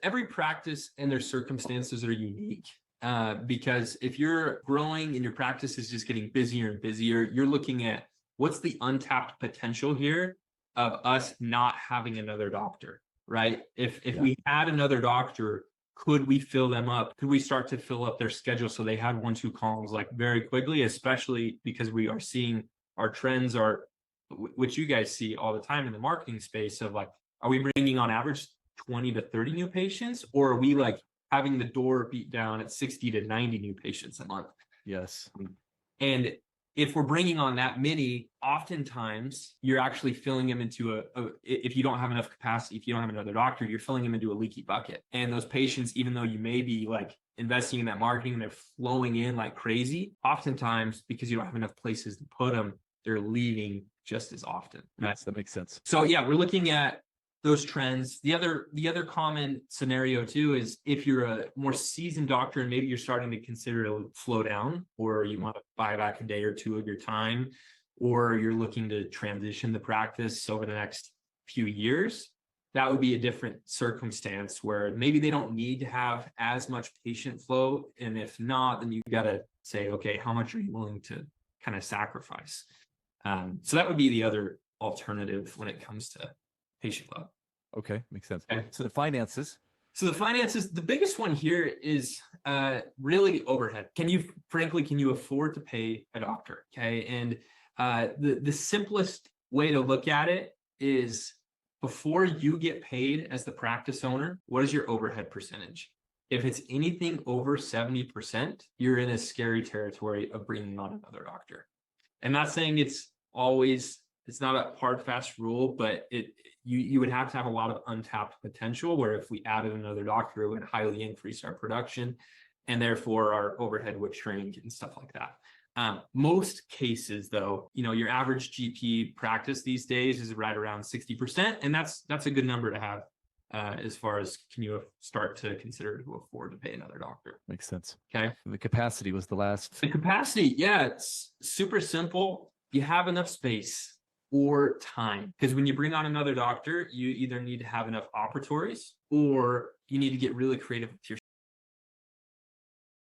every practice and their circumstances are unique. Because if you're growing and your practice is just getting busier and busier, you're looking at what's the untapped potential here of us not having another doctor, right? If we had another doctor, could we fill them up? Could we start to fill up their schedule so they had 1-2 columns like very quickly, especially because we are seeing our trends are, which you guys see all the time in the marketing space of like, are we bringing on average 20 to 30 new patients, or are we like having the door beat down at 60 to 90 new patients a month? Yes. And if we're bringing on that many, oftentimes you're actually filling them into if you don't have enough capacity, if you don't have another doctor, you're filling them into a leaky bucket. And those patients, even though you may be like investing in that marketing and they're flowing in like crazy, oftentimes because you don't have enough places to put them, they're leaving just as often. Right? Yes, that makes sense. So yeah, we're looking at those trends. The other common scenario too is if you're a more seasoned doctor and maybe you're starting to consider to slow down, or you want to buy back a day or two of your time, or you're looking to transition the practice over the next few years, that would be a different circumstance where maybe they don't need to have as much patient flow. And if not, then you got to say, okay, how much are you willing to kind of sacrifice? So that would be the other alternative when it comes to patient flow. Okay, makes sense. Okay. So the finances. So the finances, the biggest one here is really overhead. Can you afford to pay a doctor? Okay. And the simplest way to look at it is before you get paid as the practice owner, what is your overhead percentage? If it's anything over 70%, you're in a scary territory of bringing on another doctor. I'm not saying it's not a hard, fast rule, but you would have to have a lot of untapped potential where if we added another doctor, it would highly increase our production and therefore our overhead would shrink and stuff like that. Most cases though, your average GP practice these days is right around 60%. And that's a good number to have as far as can you start to consider to afford to pay another doctor. Makes sense. Okay. The capacity was the last. The capacity, yeah, it's super simple. You have enough space or time, because when you bring on another doctor, you either need to have enough operatories or you need to get really creative with your